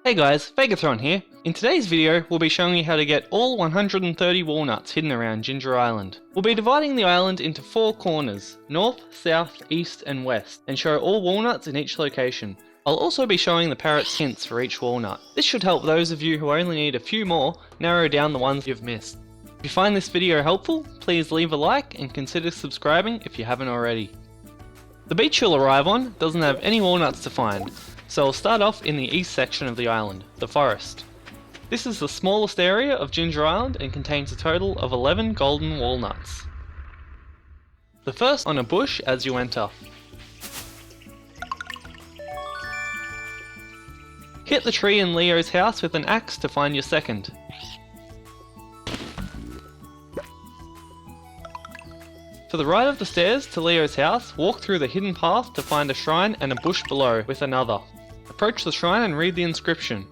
Hey guys, Vegathron here. In today's video, we'll be showing you how to get all 130 walnuts hidden around Ginger Island. We'll be dividing the island into 4 corners, north, south, east and west, and show all walnuts in each location. I'll also be showing the parrots' hints for each walnut. This should help those of you who only need a few more narrow down the ones you've missed. If you find this video helpful, please leave a like and consider subscribing if you haven't already. The beach you'll arrive on doesn't have any walnuts to find, so I'll start off in the east section of the island, the forest. This is the smallest area of Ginger Island and contains a total of 11 golden walnuts. The first on a bush as you enter. Hit the tree in Leo's house with an axe to find your second. To the right of the stairs to Leo's house, walk through the hidden path to find a shrine and a bush below with another. Approach the shrine and read the inscription.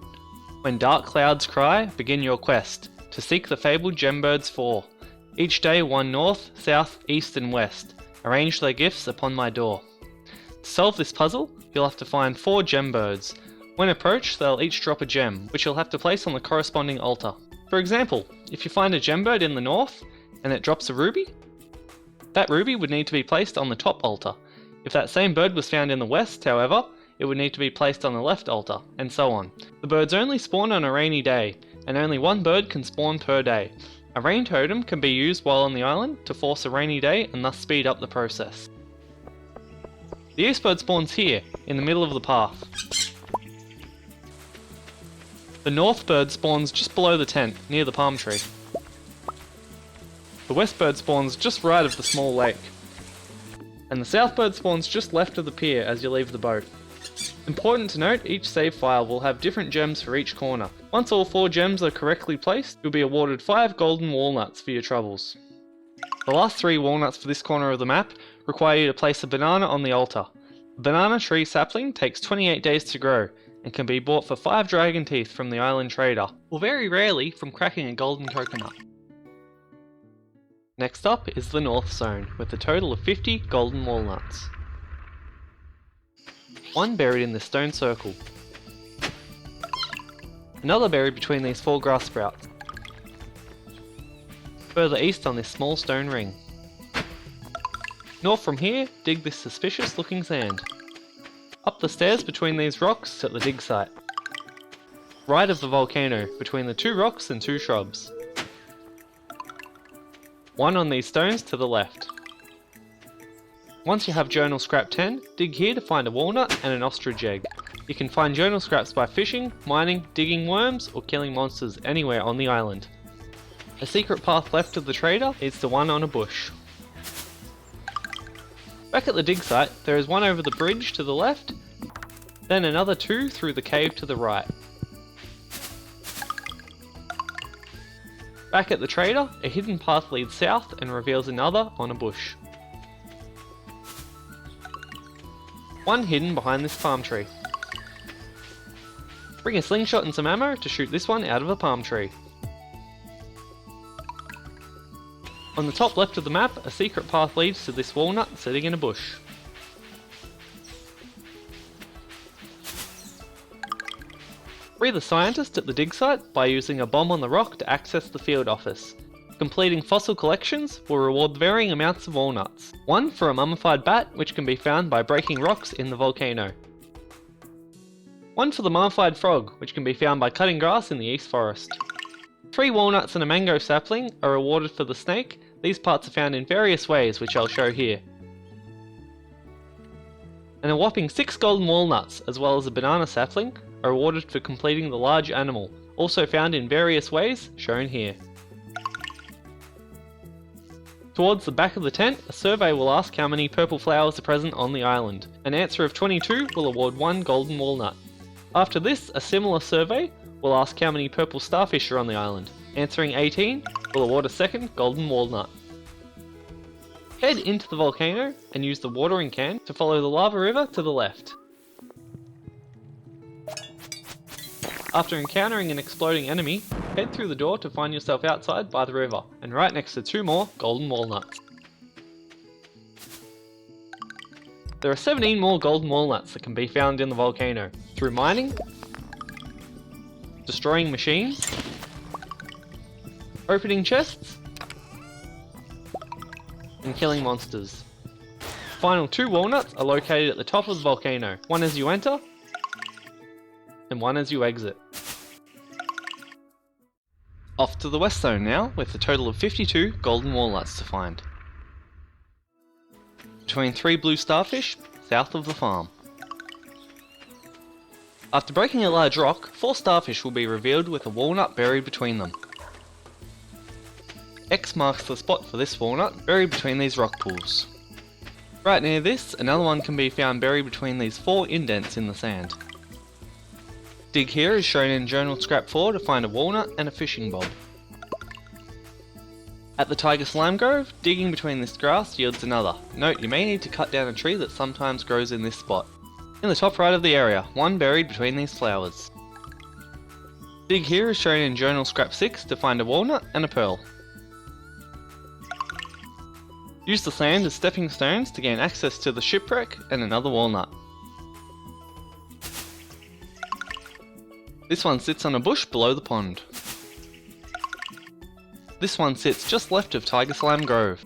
When dark clouds cry, begin your quest, to seek the fabled gembirds 4. Each day one north, south, east and west. Arrange their gifts upon my door. To solve this puzzle, you'll have to find 4 gembirds. When approached, they'll each drop a gem, which you'll have to place on the corresponding altar. For example, if you find a gembird in the north, and it drops a ruby, that ruby would need to be placed on the top altar. If that same bird was found in the west, however, it would need to be placed on the left altar, and so on. The birds only spawn on a rainy day, and only one bird can spawn per day. A rain totem can be used while on the island to force a rainy day and thus speed up the process. The east bird spawns here, in the middle of the path. The north bird spawns just below the tent, near the palm tree. The west bird spawns just right of the small lake. And the south bird spawns just left of the pier as you leave the boat. Important to note, each save file will have different gems for each corner. Once all 4 gems are correctly placed, you'll be awarded 5 golden walnuts for your troubles. The last 3 walnuts for this corner of the map require you to place a banana on the altar. The banana tree sapling takes 28 days to grow, and can be bought for 5 dragon teeth from the island trader, or very rarely from cracking a golden coconut. Next up is the north zone, with a total of 50 golden walnuts. 1 buried in this stone circle. Another buried between these 4 grass sprouts. Further east on this small stone ring. North from here, dig this suspicious looking sand. Up the stairs between these rocks at the dig site. Right of the volcano, between the 2 rocks and 2 shrubs. 1 on these stones to the left. Once you have journal scrap 10, dig here to find a walnut and an ostrich egg. You can find journal scraps by fishing, mining, digging worms, or killing monsters anywhere on the island. A secret path left of the trader leads to 1 on a bush. Back at the dig site, there is 1 over the bridge to the left, then another 2 through the cave to the right. Back at the trader, a hidden path leads south and reveals another on a bush. 1 hidden behind this palm tree. Bring a slingshot and some ammo to shoot this one out of a palm tree. On the top left of the map, a secret path leads to this walnut sitting in a bush. Free the scientist at the dig site by using a bomb on the rock to access the field office. Completing fossil collections will reward varying amounts of walnuts. 1 for a mummified bat, which can be found by breaking rocks in the volcano. 1 for the mummified frog, which can be found by cutting grass in the east forest. 3 walnuts and a mango sapling are awarded for the snake. These parts are found in various ways, which I'll show here. And a whopping 6 golden walnuts, as well as a banana sapling, are awarded for completing the large animal, also found in various ways, shown here. Towards the back of the tent, a survey will ask how many purple flowers are present on the island. An answer of 22 will award 1 golden walnut. After this, a similar survey will ask how many purple starfish are on the island. Answering 18 will award a 2nd golden walnut. Head into the volcano and use the watering can to follow the lava river to the left. After encountering an exploding enemy, head through the door to find yourself outside by the river, and right next to 2 more golden walnuts. There are 17 more golden walnuts that can be found in the volcano through mining, destroying machines, opening chests, and killing monsters. The final 2 walnuts are located at the top of the volcano, one as you enter, and one as you exit. Off to the west zone now, with a total of 52 golden walnuts to find. Between 3 blue starfish, south of the farm. After breaking a large rock, 4 starfish will be revealed with a walnut buried between them. X marks the spot for this walnut, buried between these rock pools. Right near this, another one can be found buried between these 4 indents in the sand. Dig here is shown in Journal Scrap 4 to find a walnut and a fishing bob. At the Tiger Slime Grove, digging between this grass yields another. Note, you may need to cut down a tree that sometimes grows in this spot. In the top right of the area, one buried between these flowers. Dig here is shown in Journal Scrap 6 to find a walnut and a pearl. Use the sand as stepping stones to gain access to the shipwreck and another walnut. This one sits on a bush below the pond. This one sits just left of Tiger Slime Grove.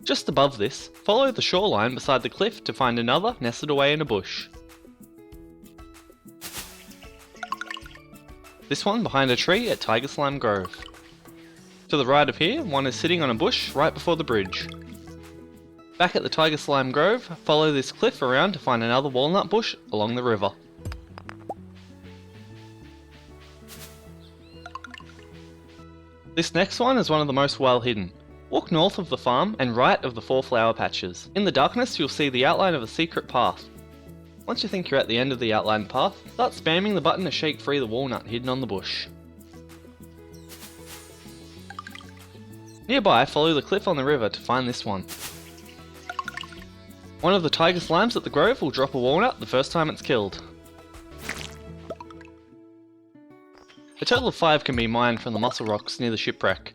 Just above this, follow the shoreline beside the cliff to find another nestled away in a bush. This one behind a tree at Tiger Slime Grove. To the right of here, one is sitting on a bush right before the bridge. Back at the Tiger Slime Grove, follow this cliff around to find another walnut bush along the river. This next one is one of the most well hidden. Walk north of the farm and right of the 4 flower patches. In the darkness you'll see the outline of a secret path. Once you think you're at the end of the outlined path, start spamming the button to shake free the walnut hidden on the bush. Nearby, follow the cliff on the river to find this one. One of the tiger slimes at the grove will drop a walnut the first time it's killed. A total of 5 can be mined from the mussel rocks near the shipwreck.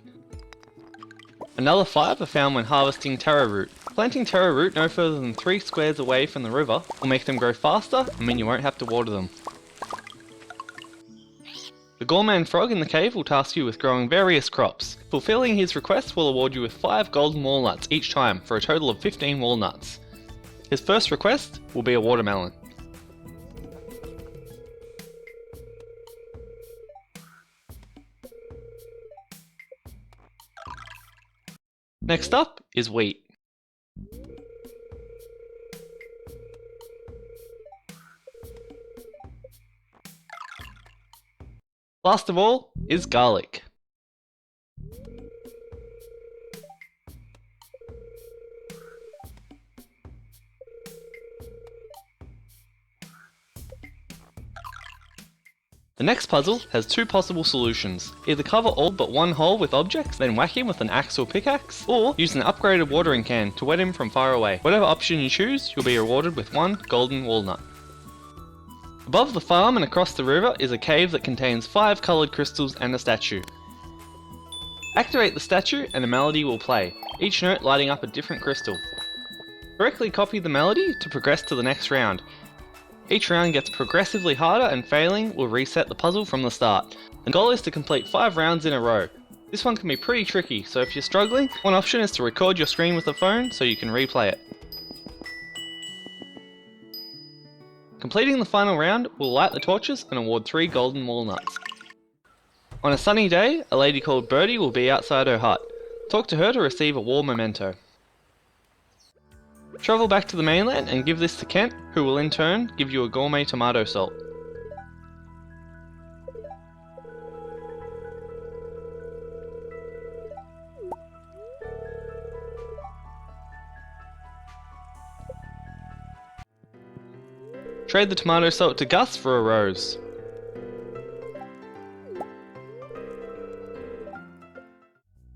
Another 5 are found when harvesting taro root. Planting taro root no further than 3 squares away from the river will make them grow faster and mean you won't have to water them. The Gourmand frog in the cave will task you with growing various crops. Fulfilling his request will award you with 5 golden walnuts each time for a total of 15 walnuts. His first request will be a watermelon. Next up is wheat. Last of all is garlic. The next puzzle has 2 possible solutions. Either cover all but one hole with objects, then whack him with an axe or pickaxe, or use an upgraded watering can to wet him from far away. Whatever option you choose, you'll be rewarded with 1 golden walnut. Above the farm and across the river is a cave that contains 5 coloured crystals and a statue. Activate the statue and a melody will play, each note lighting up a different crystal. Correctly copy the melody to progress to the next round. Each round gets progressively harder and failing will reset the puzzle from the start. The goal is to complete 5 rounds in a row. This one can be pretty tricky, so if you're struggling, one option is to record your screen with a phone so you can replay it. Completing the final round will light the torches and award 3 golden walnuts. On a sunny day, a lady called Birdie will be outside her hut. Talk to her to receive a war memento. Travel back to the mainland and give this to Kent, who will in turn give you a gourmet tomato salt. Trade the tomato salt to Gus for a rose.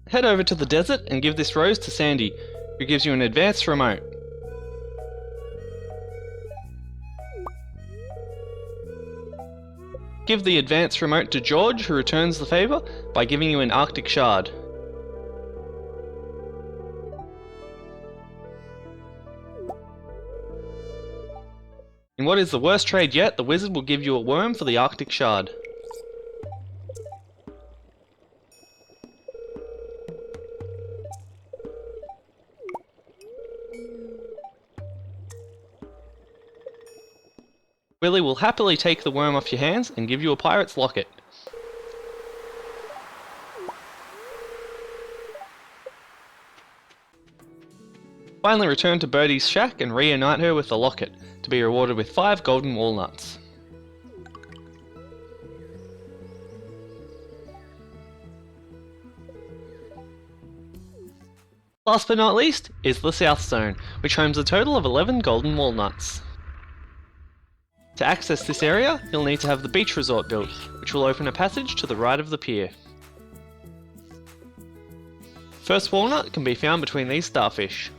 Head over to the desert and give this rose to Sandy, who gives you an advanced remote. Give the advanced remote to George, who returns the favour by giving you an Arctic shard. In what is the worst trade yet, the wizard will give you a worm for the Arctic shard. Willy will happily take the worm off your hands and give you a pirate's locket. Finally return to Birdie's shack and reunite her with the locket, to be rewarded with 5 golden walnuts. Last but not least is the South Zone, which homes a total of 11 golden walnuts. To access this area, you'll need to have the beach resort built, which will open a passage to the right of the pier. First walnut can be found between these starfish.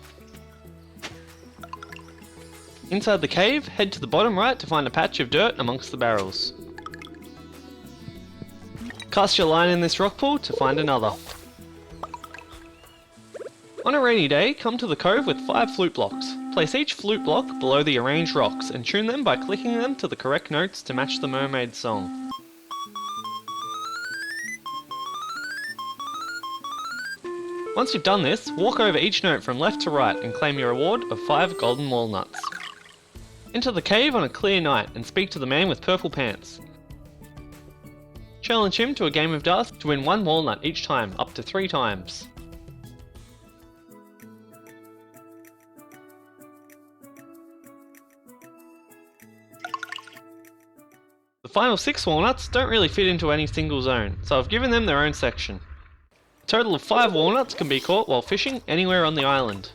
Inside the cave, head to the bottom right to find a patch of dirt amongst the barrels. Cast your line in this rock pool to find another. On a rainy day, come to the cove with 5 flute blocks. Place each flute block below the arranged rocks and tune them by clicking them to the correct notes to match the Mermaid song. Once you've done this, walk over each note from left to right and claim your reward of 5 golden walnuts. Enter the cave on a clear night and speak to the man with purple pants. Challenge him to a game of darts to win 1 walnut each time, up to 3 times. The final 6 walnuts don't really fit into any single zone, so I've given them their own section. A total of 5 walnuts can be caught while fishing anywhere on the island.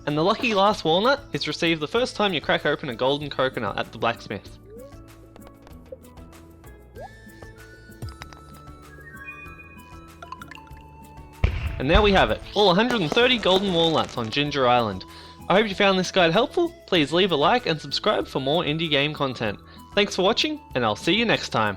And the lucky last walnut is received the first time you crack open a golden coconut at the blacksmith. And there we have it, all 130 golden walnuts on Ginger Island. I hope you found this guide helpful. Please leave a like and subscribe for more indie game content. Thanks for watching, and I'll see you next time.